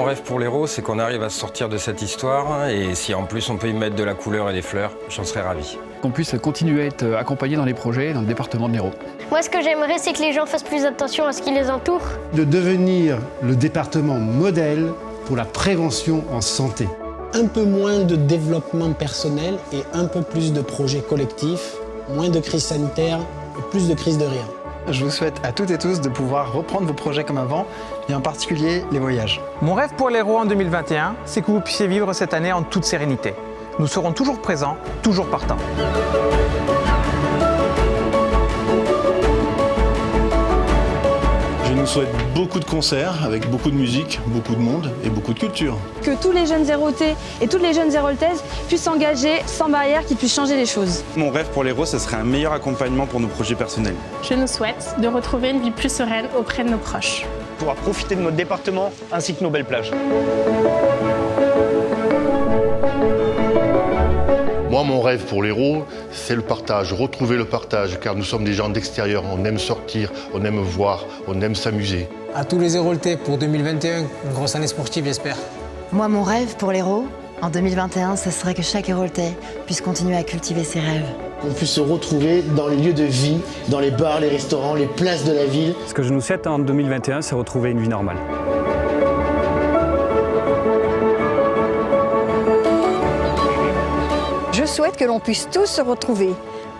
rêve pour l'Hérault, c'est qu'on arrive à sortir de cette histoire et si en plus on peut y mettre de la couleur et des fleurs, j'en serais ravi. Qu'on puisse continuer à être accompagné dans les projets dans le département de l'Hérault. Moi, ce que j'aimerais, c'est que les gens fassent plus attention à ce qui les entoure. De devenir le département modèle pour la prévention en santé. Un peu moins de développement personnel et un peu plus de projets collectifs, moins de crise sanitaire et plus de crise de rire. Je vous souhaite à toutes et tous de pouvoir reprendre vos projets comme avant, et en particulier les voyages. Mon rêve pour l'Hérault en 2021, c'est que vous puissiez vivre cette année en toute sérénité. Nous serons toujours présents, toujours partants. Je nous souhaite beaucoup de concerts, avec beaucoup de musique, beaucoup de monde et beaucoup de culture. Que tous les jeunes Héraultais et toutes les jeunes Héraultaises puissent s'engager sans barrière, qu'ils puissent changer les choses. Mon rêve pour l'Hérault, ce serait un meilleur accompagnement pour nos projets personnels. Je nous souhaite de retrouver une vie plus sereine auprès de nos proches. Pouvoir profiter de notre département ainsi que nos belles plages. Moi, mon rêve pour l'Hérault, c'est le partage, retrouver le partage, car nous sommes des gens d'extérieur, on aime sortir, on aime voir, on aime s'amuser. À tous les Héraultais pour 2021, une grosse année sportive, j'espère. Moi, mon rêve pour l'Hérault, en 2021, ce serait que chaque Héraultais puisse continuer à cultiver ses rêves. On puisse se retrouver dans les lieux de vie, dans les bars, les restaurants, les places de la ville. Ce que je nous souhaite en 2021, c'est retrouver une vie normale. Je souhaite que l'on puisse tous se retrouver,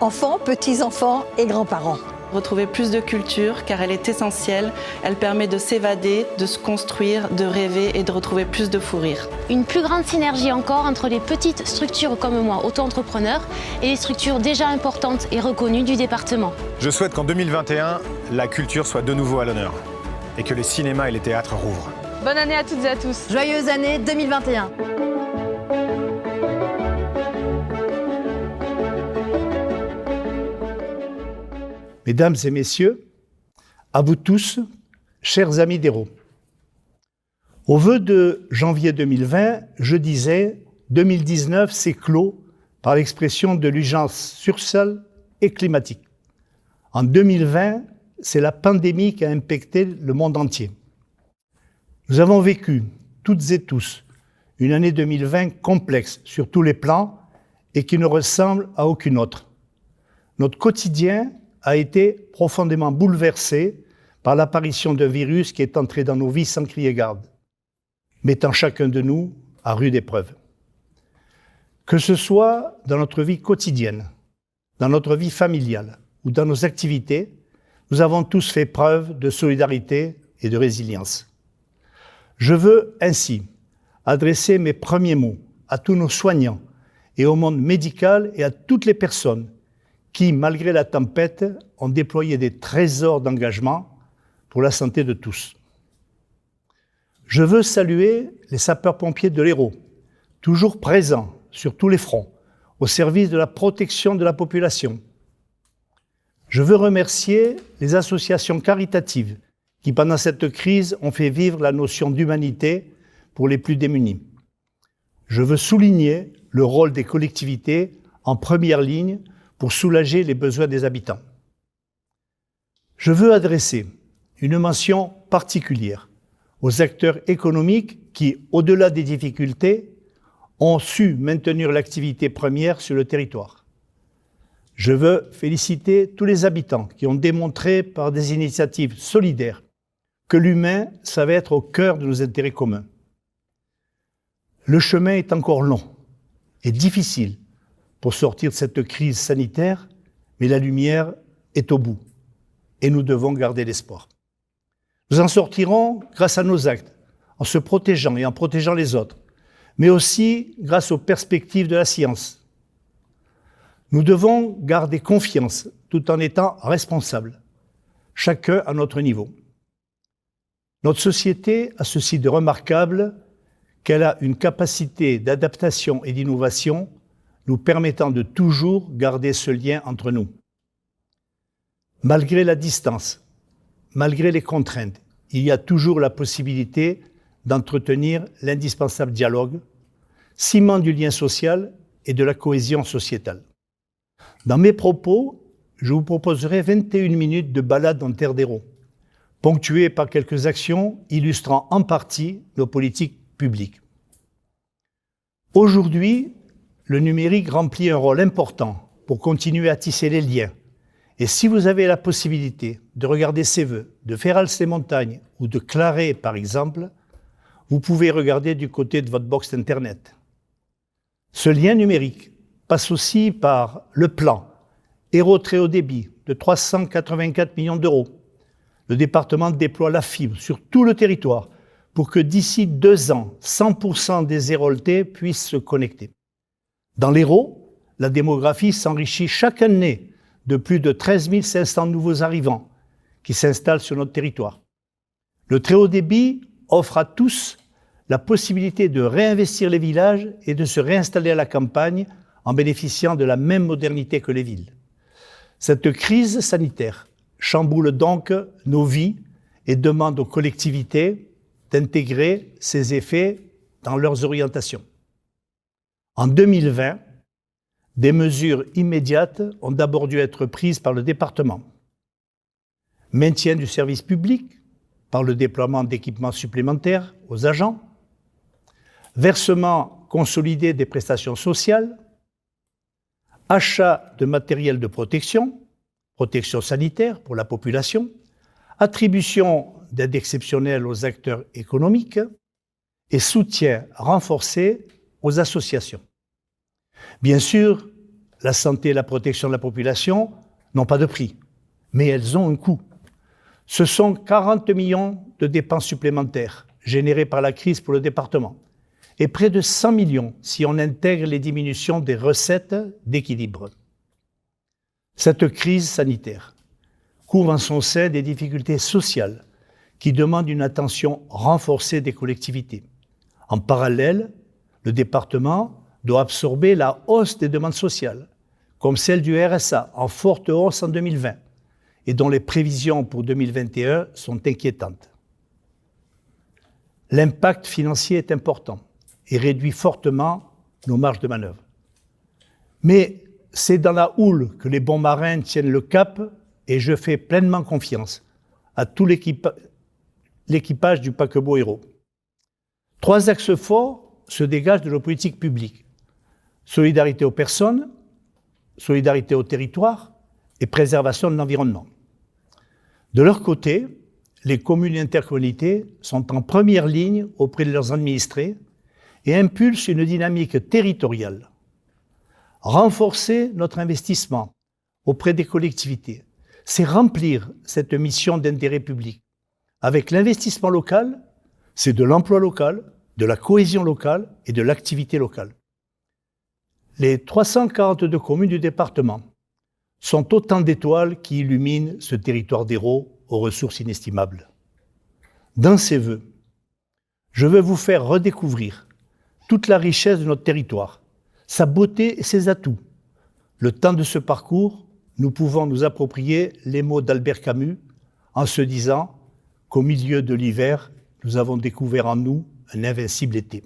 enfants, petits-enfants et grands-parents. Retrouver plus de culture car elle est essentielle, elle permet de s'évader, de se construire, de rêver et de retrouver plus de fou rire. Une plus grande synergie encore entre les petites structures comme moi, auto-entrepreneurs, et les structures déjà importantes et reconnues du département. Je souhaite qu'en 2021, la culture soit de nouveau à l'honneur et que les cinémas et les théâtres rouvrent. Bonne année à toutes et à tous. Joyeuse année 2021. Mesdames et messieurs, à vous tous, chers amis d'Hérault. Au vœu de janvier 2020, je disais « 2019, c'est clos par l'expression de l'urgence sociale et climatique ». En 2020, c'est la pandémie qui a impacté le monde entier. Nous avons vécu, toutes et tous, une année 2020 complexe sur tous les plans et qui ne ressemble à aucune autre. Notre quotidien a été profondément bouleversé par l'apparition d'un virus qui est entré dans nos vies sans crier garde, mettant chacun de nous à rude épreuve. Que ce soit dans notre vie quotidienne, dans notre vie familiale ou dans nos activités, nous avons tous fait preuve de solidarité et de résilience. Je veux ainsi adresser mes premiers mots à tous nos soignants et au monde médical et à toutes les personnes qui, malgré la tempête, ont déployé des trésors d'engagement pour la santé de tous. Je veux saluer les sapeurs-pompiers de l'Hérault, toujours présents sur tous les fronts, au service de la protection de la population. Je veux remercier les associations caritatives qui, pendant cette crise, ont fait vivre la notion d'humanité pour les plus démunis. Je veux souligner le rôle des collectivités en première ligne pour soulager les besoins des habitants. Je veux adresser une mention particulière aux acteurs économiques qui, au-delà des difficultés, ont su maintenir l'activité première sur le territoire. Je veux féliciter tous les habitants qui ont démontré par des initiatives solidaires que l'humain savait être au cœur de nos intérêts communs. Le chemin est encore long et difficile pour sortir de cette crise sanitaire, mais la lumière est au bout et nous devons garder l'espoir. Nous en sortirons grâce à nos actes, en se protégeant et en protégeant les autres, mais aussi grâce aux perspectives de la science. Nous devons garder confiance tout en étant responsables, chacun à notre niveau. Notre société a ceci de remarquable qu'elle a une capacité d'adaptation et d'innovation nous permettant de toujours garder ce lien entre nous. Malgré la distance, malgré les contraintes, il y a toujours la possibilité d'entretenir l'indispensable dialogue, ciment du lien social et de la cohésion sociétale. Dans mes propos, je vous proposerai 21 minutes de balade en terre d'Hérault, ponctuées par quelques actions illustrant en partie nos politiques public. Aujourd'hui, le numérique remplit un rôle important pour continuer à tisser les liens. Et si vous avez la possibilité de regarder Séveux, de Féral-les-Montagnes ou de Claré, par exemple, vous pouvez regarder du côté de votre box Internet. Ce lien numérique passe aussi par le plan Hérault très haut débit de 384 millions d'euros. Le département déploie la fibre sur tout le territoire pour que d'ici 2 ans, 100% des Héroltais puissent se connecter. Dans l'Hérault, la démographie s'enrichit chaque année de plus de 13 500 nouveaux arrivants qui s'installent sur notre territoire. Le très haut débit offre à tous la possibilité de réinvestir les villages et de se réinstaller à la campagne en bénéficiant de la même modernité que les villes. Cette crise sanitaire chamboule donc nos vies et demande aux collectivités d'intégrer ces effets dans leurs orientations. En 2020, des mesures immédiates ont d'abord dû être prises par le département. Maintien du service public par le déploiement d'équipements supplémentaires aux agents, versement consolidé des prestations sociales, achat de matériel de protection sanitaire pour la population, attribution d'aides exceptionnelles aux acteurs économiques et soutien renforcé aux associations. Bien sûr, la santé et la protection de la population n'ont pas de prix, mais elles ont un coût. Ce sont 40 millions de dépenses supplémentaires générées par la crise pour le département et près de 100 millions si on intègre les diminutions des recettes d'équilibre. Cette crise sanitaire couvre en son sein des difficultés sociales qui demandent une attention renforcée des collectivités. En parallèle, le département doit absorber la hausse des demandes sociales, comme celle du RSA, en forte hausse en 2020, et dont les prévisions pour 2021 sont inquiétantes. L'impact financier est important et réduit fortement nos marges de manœuvre. Mais c'est dans la houle que les bons marins tiennent le cap et je fais pleinement confiance à tout l'équipage du paquebot Hérault. 3 axes forts se dégagent de nos politiques publiques. Solidarité aux personnes, solidarité au territoire et préservation de l'environnement. De leur côté, les communes et intercommunalités sont en première ligne auprès de leurs administrés et impulsent une dynamique territoriale. Renforcer notre investissement auprès des collectivités, c'est remplir cette mission d'intérêt public. Avec l'investissement local, c'est de l'emploi local, de la cohésion locale et de l'activité locale. Les 342 communes du département sont autant d'étoiles qui illuminent ce territoire d'Hérault aux ressources inestimables. Dans ces vœux, je veux vous faire redécouvrir toute la richesse de notre territoire, sa beauté et ses atouts. Le temps de ce parcours, nous pouvons nous approprier les mots d'Albert Camus en se disant qu'au milieu de l'hiver, nous avons découvert en nous un invincible été.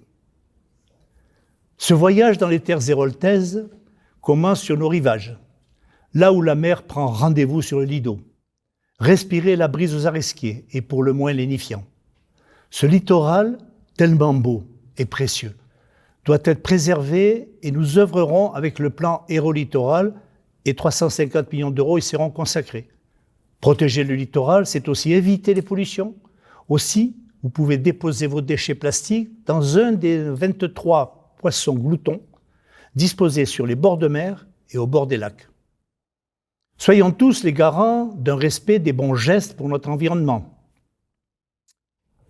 Ce voyage dans les terres héroltaises commence sur nos rivages, là où la mer prend rendez-vous sur le Lido. Respirer la brise aux aresquiers est pour le moins lénifiant. Ce littoral, tellement beau et précieux, doit être préservé et nous œuvrerons avec le plan Hérault Littoral et 350 millions d'euros y seront consacrés. Protéger le littoral, c'est aussi éviter les pollutions. Aussi, vous pouvez déposer vos déchets plastiques dans un des 23 poissons gloutons disposés sur les bords de mer et au bord des lacs. Soyons tous les garants d'un respect des bons gestes pour notre environnement.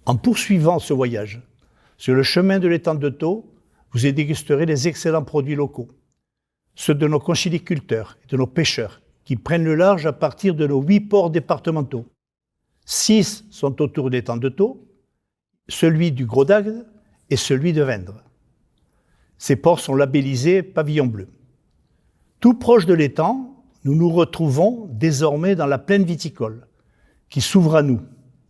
En poursuivant ce voyage, sur le chemin de l'étang de Thau, vous y dégusterez les excellents produits locaux, ceux de nos conchyliculteurs et de nos pêcheurs, qui prennent le large à partir de nos 8 ports départementaux. 6 sont autour de l'étang de Thau, celui du Gros d'Agde et celui de Vendre. Ces ports sont labellisés pavillon bleu. Tout proche de l'étang, nous nous retrouvons désormais dans la plaine viticole, qui s'ouvre à nous,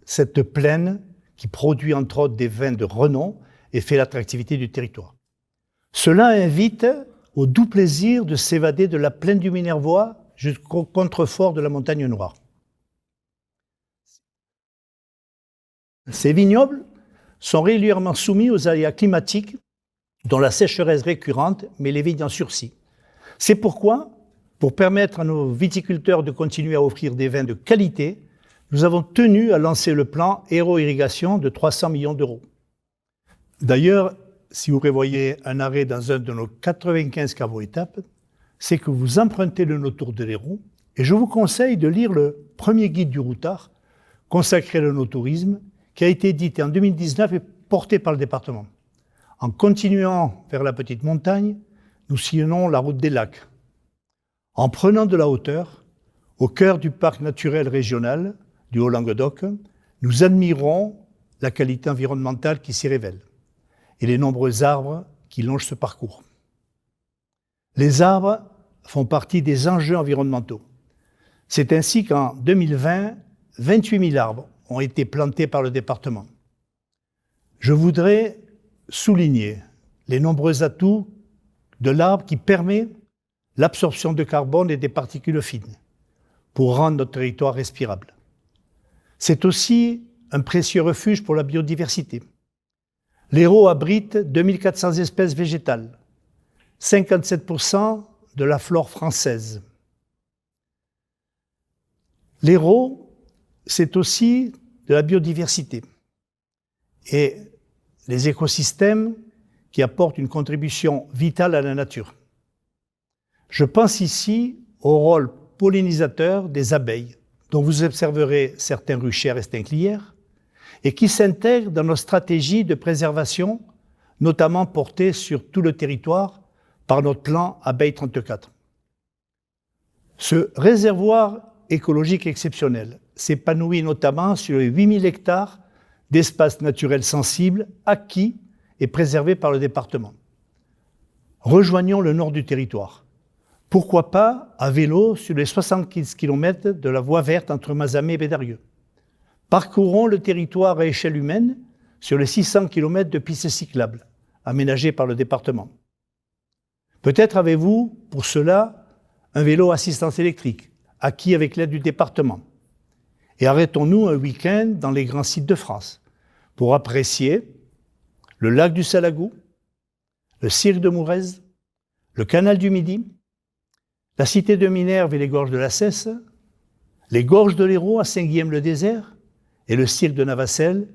cette plaine qui produit entre autres des vins de renom et fait l'attractivité du territoire. Cela invite au doux plaisir de s'évader de la plaine du Minervois jusqu'au contrefort de la Montagne Noire. Ces vignobles sont régulièrement soumis aux aléas climatiques, dont la sécheresse récurrente met les vignes en sursis. C'est pourquoi, pour permettre à nos viticulteurs de continuer à offrir des vins de qualité, nous avons tenu à lancer le plan Hérault Irrigation de 300 millions d'euros. D'ailleurs, si vous prévoyez un arrêt dans un de nos 95 caveaux étapes, c'est que vous empruntez le no-tour de l'Hérault, et je vous conseille de lire le premier guide du routard consacré au no-tourisme, qui a été édité en 2019 et porté par le département. En continuant vers la petite montagne, nous sillonnons la route des lacs. En prenant de la hauteur, au cœur du parc naturel régional du Haut-Languedoc, nous admirons la qualité environnementale qui s'y révèle et les nombreux arbres qui longent ce parcours. Les arbres font partie des enjeux environnementaux. C'est ainsi qu'en 2020, 28 000 arbres ont été plantés par le département. Je voudrais souligner les nombreux atouts de l'arbre qui permet l'absorption de carbone et des particules fines pour rendre notre territoire respirable. C'est aussi un précieux refuge pour la biodiversité. L'Hérault abrite 2400 espèces végétales, 57% de la flore française. L'Hérault, c'est aussi de la biodiversité et les écosystèmes qui apportent une contribution vitale à la nature. Je pense ici au rôle pollinisateur des abeilles, dont vous observerez certains ruchers et stinclières, et qui s'intègrent dans nos stratégies de préservation, notamment portées sur tout le territoire par notre plan Abeilles 34. Ce réservoir écologique exceptionnel s'épanouit notamment sur les 8000 hectares d'espaces naturels sensibles acquis et préservés par le département. Rejoignons le nord du territoire. Pourquoi pas à vélo sur les 75 km de la voie verte entre Mazamet et Bédarieux. Parcourons le territoire à échelle humaine sur les 600 km de pistes cyclables aménagées par le département. Peut-être avez-vous, pour cela, un vélo assistance électrique, acquis avec l'aide du département. Et arrêtons-nous un week-end dans les grands sites de France pour apprécier le lac du Salagou, le cirque de Mourez, le canal du Midi, la cité de Minerve et les gorges de la Cesse, les gorges de l'Hérault à Saint-Guilhem-le-Désert et le cirque de Navacelles,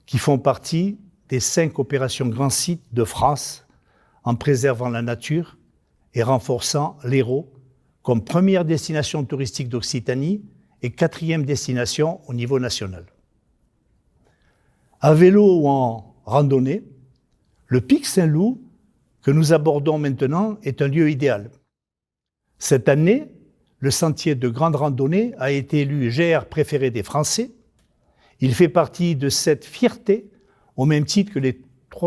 qui font partie des 5 opérations grands sites de France en préservant la nature et renforçant l'Hérault comme première destination touristique d'Occitanie et 4e destination au niveau national. À vélo ou en randonnée, le pic Saint-Loup, que nous abordons maintenant, est un lieu idéal. Cette année, le sentier de grande randonnée a été élu GR préféré des Français. Il fait partie de cette fierté, au même titre que les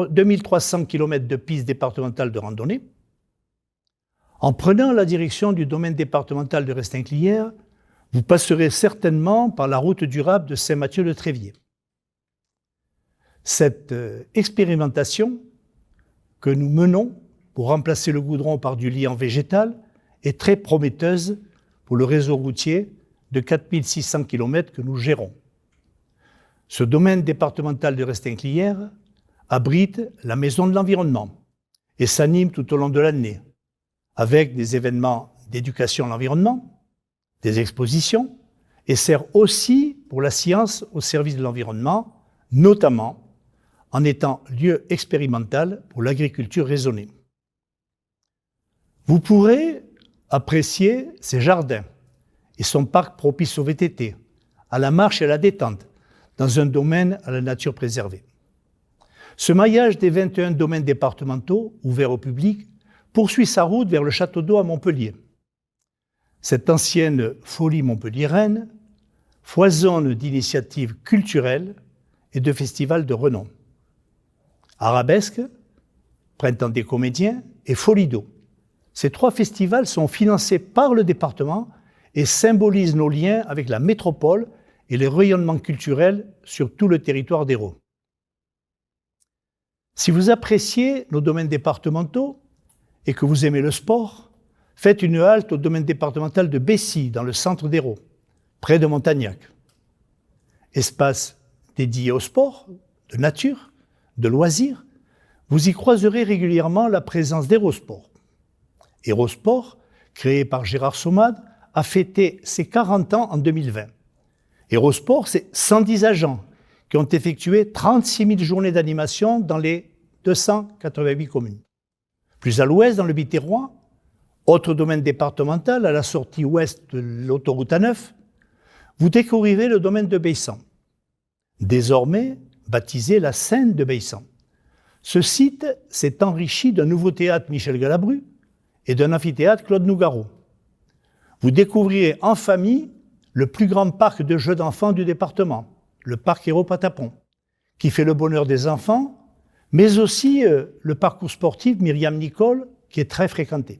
2300 km de pistes départementales de randonnée. En prenant la direction du domaine départemental de Restinclières, vous passerez certainement par la route durable de Saint-Mathieu-de-Tréviers. Cette expérimentation que nous menons pour remplacer le goudron par du liant végétal est très prometteuse pour le réseau routier de 4600 km que nous gérons. Ce domaine départemental de Restinclières abrite la Maison de l'Environnement et s'anime tout au long de l'année avec des événements d'éducation à l'environnement, des expositions, et sert aussi pour la science au service de l'environnement, notamment en étant lieu expérimental pour l'agriculture raisonnée. Vous pourrez apprécier ses jardins et son parc propice au VTT, à la marche et à la détente, dans un domaine à la nature préservée. Ce maillage des 21 domaines départementaux ouverts au public poursuit sa route vers le château d'eau à Montpellier. Cette ancienne folie montpelliéraine foisonne d'initiatives culturelles et de festivals de renom. Arabesque, Printemps des comédiens et Folie d'eau. Ces 3 festivals sont financés par le département et symbolisent nos liens avec la métropole et les rayonnements culturels sur tout le territoire d'Hérault. Si vous appréciez nos domaines départementaux et que vous aimez le sport, faites une halte au domaine départemental de Bessy, dans le centre d'Hérault, près de Montagnac. Espace dédié au sport, de nature, de loisirs, vous y croiserez régulièrement la présence d'Hérosport. Hérosport, créé par Gérard Sommade, a fêté ses 40 ans en 2020. Hérosport, c'est 110 agents qui ont effectué 36 000 journées d'animation dans les 288 communes. Plus à l'ouest, dans le Biterrois, autre domaine départemental, à la sortie ouest de l'autoroute A9, vous découvrirez le domaine de Baissan, désormais baptisé la Seine de Baissan. Ce site s'est enrichi d'un nouveau théâtre Michel Galabru et d'un amphithéâtre Claude Nougaro. Vous découvrirez en famille le plus grand parc de jeux d'enfants du département, le parc Hérault-Patapon, qui fait le bonheur des enfants, mais aussi le parcours sportif Myriam Nicole, qui est très fréquenté.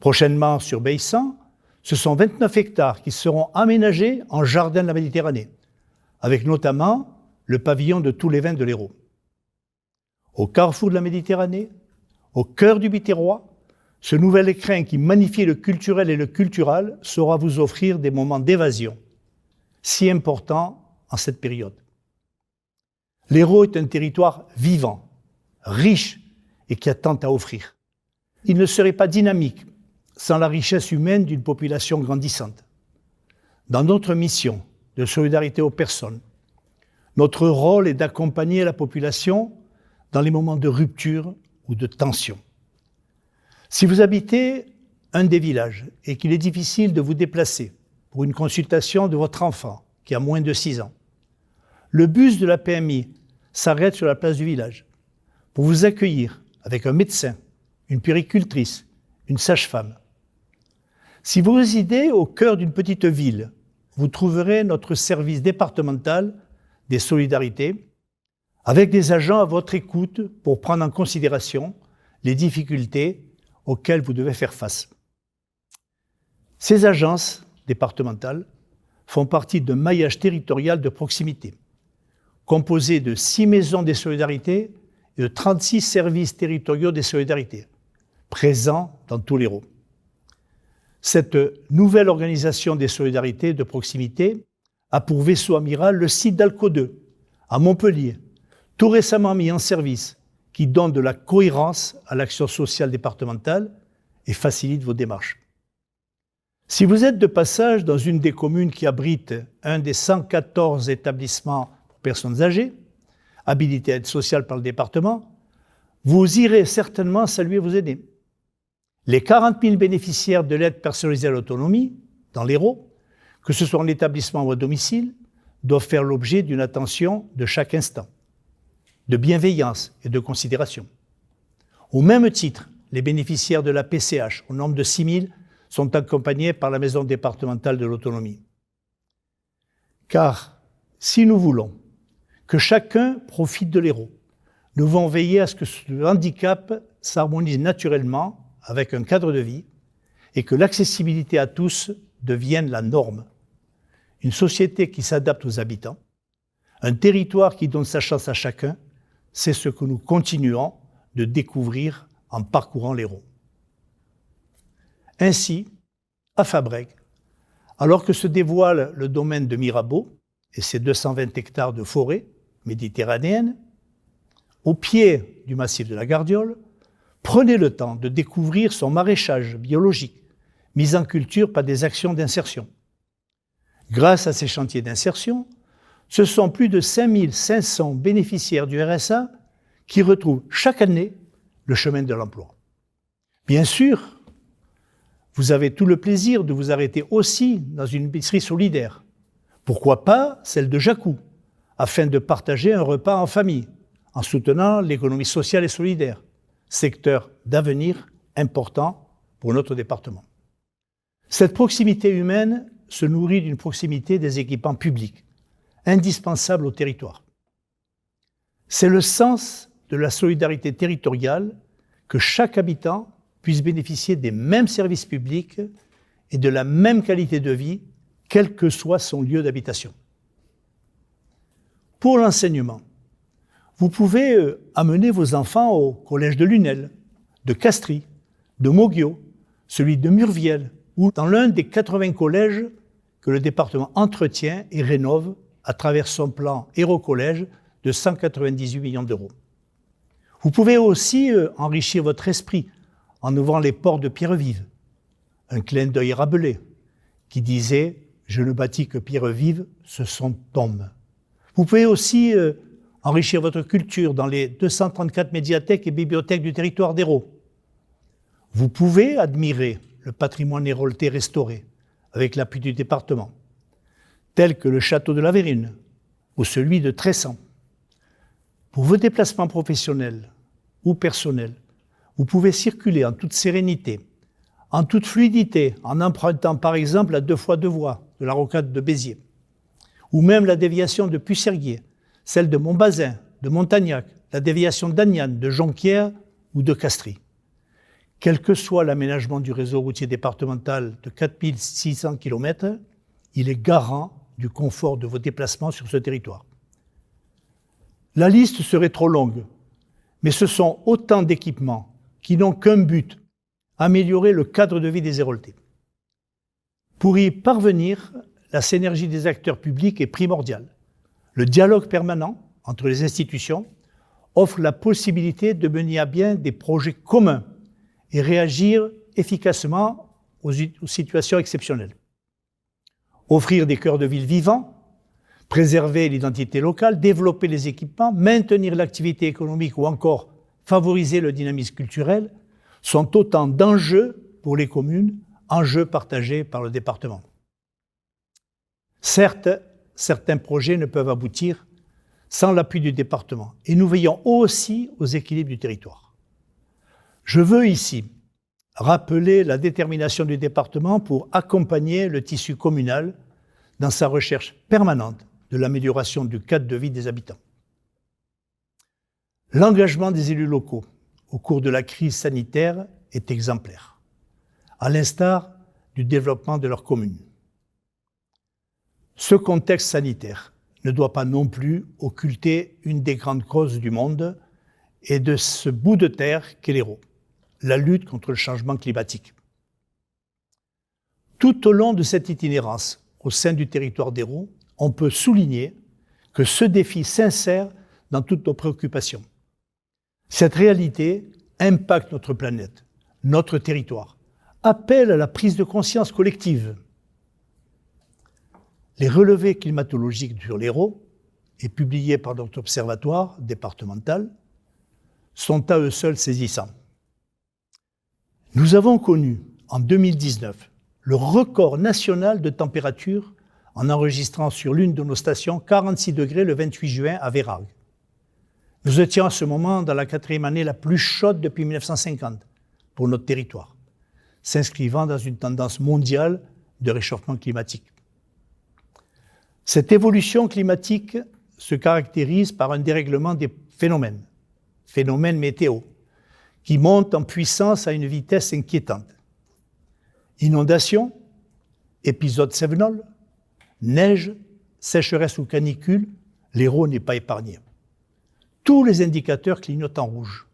Prochainement, sur Baissan, ce sont 29 hectares qui seront aménagés en jardin de la Méditerranée, avec notamment le pavillon de tous les vins de l'Hérault. Au carrefour de la Méditerranée, au cœur du Biterrois, ce nouvel écrin qui magnifie le culturel et le cultural saura vous offrir des moments d'évasion, si importants en cette période. L'Hérault est un territoire vivant, riche et qui a tant à offrir. Il ne serait pas dynamique sans la richesse humaine d'une population grandissante. Dans notre mission de solidarité aux personnes, notre rôle est d'accompagner la population dans les moments de rupture ou de tension. Si vous habitez un des villages et qu'il est difficile de vous déplacer pour une consultation de votre enfant qui a moins de 6 ans, le bus de la PMI s'arrête sur la place du village pour vous accueillir avec un médecin, une puéricultrice, une sage-femme. Si vous résidez au cœur d'une petite ville, vous trouverez notre service départemental des solidarités avec des agents à votre écoute pour prendre en considération les difficultés auxquelles vous devez faire face. Ces agences départementales font partie d'un maillage territorial de proximité, composé de 6 maisons des solidarités et de 36 services territoriaux des solidarités, présents dans tout l'Hérault. Cette nouvelle organisation des solidarités de proximité a pour vaisseau amiral le site d'Alco 2, à Montpellier, tout récemment mis en service, qui donne de la cohérence à l'action sociale départementale et facilite vos démarches. Si vous êtes de passage dans une des communes qui abrite un des 114 établissements pour personnes âgées, habilités à aide sociale par le département, vous irez certainement saluer vos aînés. Les 40 000 bénéficiaires de l'aide personnalisée à l'autonomie, dans l'Hérault, que ce soit en établissement ou à domicile, doivent faire l'objet d'une attention de chaque instant, de bienveillance et de considération. Au même titre, les bénéficiaires de la PCH, au nombre de 6 000, sont accompagnés par la Maison départementale de l'autonomie. Car si nous voulons que chacun profite de l'Hérault, nous devons veiller à ce que le handicap s'harmonise naturellement avec un cadre de vie et que l'accessibilité à tous devienne la norme. Une société qui s'adapte aux habitants, un territoire qui donne sa chance à chacun, c'est ce que nous continuons de découvrir en parcourant l'Hérault. Ainsi, à Fabrègues, alors que se dévoile le domaine de Mirabeau et ses 220 hectares de forêt méditerranéenne, au pied du massif de la Gardiole, prenez le temps de découvrir son maraîchage biologique, mis en culture par des actions d'insertion. Grâce à ces chantiers d'insertion, ce sont plus de 5 500 bénéficiaires du RSA qui retrouvent chaque année le chemin de l'emploi. Bien sûr, vous avez tout le plaisir de vous arrêter aussi dans une épicerie solidaire. Pourquoi pas celle de Jacou, afin de partager un repas en famille, en soutenant l'économie sociale et solidaire, secteur d'avenir important pour notre département. Cette proximité humaine se nourrit d'une proximité des équipements publics, indispensable au territoire. C'est le sens de la solidarité territoriale que chaque habitant puisse bénéficier des mêmes services publics et de la même qualité de vie, quel que soit son lieu d'habitation. Pour l'enseignement, vous pouvez amener vos enfants au collège de Lunel, de Castries, de Moguio, celui de Murviel, ou dans l'un des 80 collèges que le département entretient et rénove à travers son plan Hérault-Collège de 198 millions d'euros. Vous pouvez aussi enrichir votre esprit en ouvrant les portes de Pierre-Vive. Un clin d'œil Rabelais qui disait « Je ne bâtis que pierre vive, ce sont tombes ». Vous pouvez aussi enrichir votre culture dans les 234 médiathèques et bibliothèques du territoire d'Hérault. Vous pouvez admirer le patrimoine héroltais restauré avec l'appui du département, tel que le château de la Vérune ou celui de Tressan. Pour vos déplacements professionnels ou personnels, vous pouvez circuler en toute sérénité, en toute fluidité, en empruntant par exemple la 2x2 voies de la rocade de Béziers, ou même la déviation de Pucerguier, celle de Montbazin, de Montagnac, la déviation d'Agnan, de Jonquière ou de Castries. Quel que soit l'aménagement du réseau routier départemental de 4600 km, il est garant du confort de vos déplacements sur ce territoire. La liste serait trop longue, mais ce sont autant d'équipements qui n'ont qu'un but, améliorer le cadre de vie des Héroltais. Pour y parvenir, la synergie des acteurs publics est primordiale. Le dialogue permanent entre les institutions offre la possibilité de mener à bien des projets communs et réagir efficacement aux situations exceptionnelles. Offrir des cœurs de ville vivants, préserver l'identité locale, développer les équipements, maintenir l'activité économique ou encore favoriser le dynamisme culturel sont autant d'enjeux pour les communes, enjeux partagés par le département. Certes, certains projets ne peuvent aboutir sans l'appui du département et nous veillons aussi aux équilibres du territoire. Je veux ici rappeler la détermination du département pour accompagner le tissu communal dans sa recherche permanente de l'amélioration du cadre de vie des habitants. L'engagement des élus locaux au cours de la crise sanitaire est exemplaire, à l'instar du développement de leur commune. Ce contexte sanitaire ne doit pas non plus occulter une des grandes causes du monde et de ce bout de terre qu'est l'Hérault, la lutte contre le changement climatique. Tout au long de cette itinérance, au sein du territoire d'Hérault, on peut souligner que ce défi s'insère dans toutes nos préoccupations. Cette réalité impacte notre planète, notre territoire, appelle à la prise de conscience collective. Les relevés climatologiques sur l'Hérault, et publiés par notre observatoire départemental, sont à eux seuls saisissants. Nous avons connu, en 2019, le record national de température en enregistrant sur l'une de nos stations 46 degrés le 28 juin à Vérargues. Nous étions à ce moment dans la 4e année la plus chaude depuis 1950 pour notre territoire, s'inscrivant dans une tendance mondiale de réchauffement climatique. Cette évolution climatique se caractérise par un dérèglement des phénomènes météo, qui montent en puissance à une vitesse inquiétante. Inondations, épisodes cévenols, neige, sécheresse ou canicule, l'Hérault n'est pas épargné. Tous les indicateurs clignotent en rouge.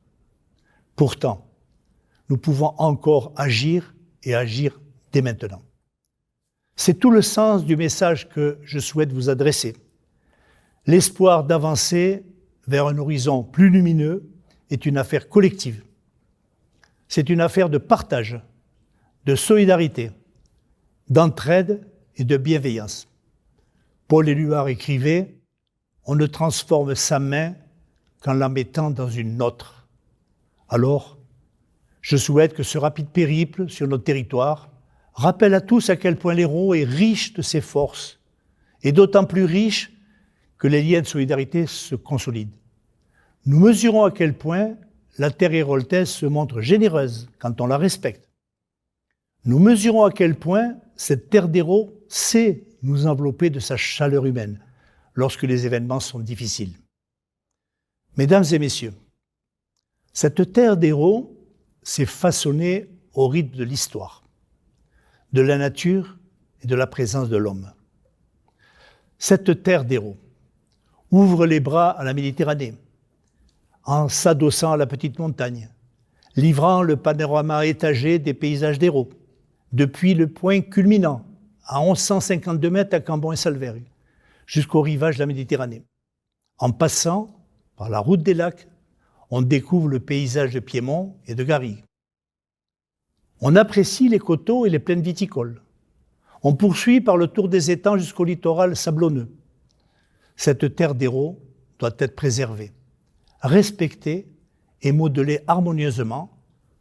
Pourtant, nous pouvons encore agir et agir dès maintenant. C'est tout le sens du message que je souhaite vous adresser. L'espoir d'avancer vers un horizon plus lumineux est une affaire collective. C'est une affaire de partage, de solidarité, d'entraide et de bienveillance. Paul Éluard écrivait « On ne transforme sa main qu'en la mettant dans une autre ». Alors, je souhaite que ce rapide périple sur notre territoire rappelle à tous à quel point l'Hérault est riche de ses forces, et d'autant plus riche que les liens de solidarité se consolident. Nous mesurons à quel point la terre héroltaise se montre généreuse quand on la respecte. Nous mesurons à quel point cette terre d'Hérault sait nous envelopper de sa chaleur humaine lorsque les événements sont difficiles. Mesdames et messieurs, cette terre d'Hérault s'est façonnée au rythme de l'histoire, de la nature et de la présence de l'homme. Cette terre d'Hérault ouvre les bras à la Méditerranée, en s'adossant à la petite montagne, livrant le panorama étagé des paysages d'Hérault, depuis le point culminant, à 1152 mètres à Cambon et Salvergue, jusqu'au rivage de la Méditerranée. En passant par la route des lacs, on découvre le paysage de Piémont et de Garrigue. On apprécie les coteaux et les plaines viticoles. On poursuit par le tour des étangs jusqu'au littoral sablonneux. Cette terre d'héros doit être préservée, respectée et modelée harmonieusement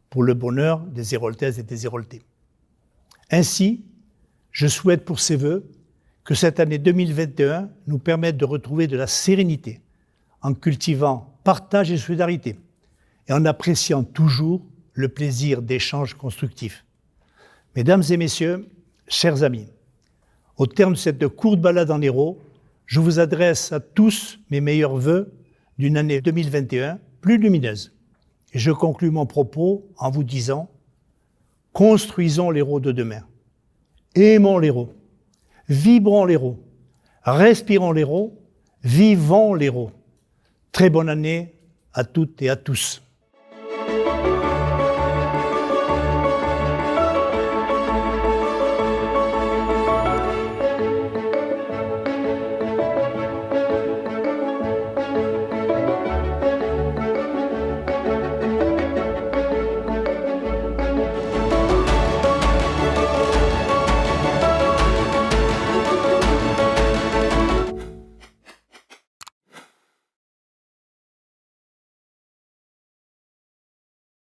pour le bonheur des Héroltaises et des Héroltais. Ainsi, je souhaite pour ces vœux que cette année 2021 nous permette de retrouver de la sérénité en cultivant partage et solidarité et en appréciant toujours le plaisir d'échanges constructifs. Mesdames et messieurs, chers amis, au terme de cette courte balade en Hérault, je vous adresse à tous mes meilleurs vœux d'une année 2021 plus lumineuse. Et je conclus mon propos en vous disant « Construisons l'Hérault de demain. Aimons l'Hérault. Vibrons l'Hérault. Respirons l'Hérault. Vivons l'Hérault. » Très bonne année à toutes et à tous.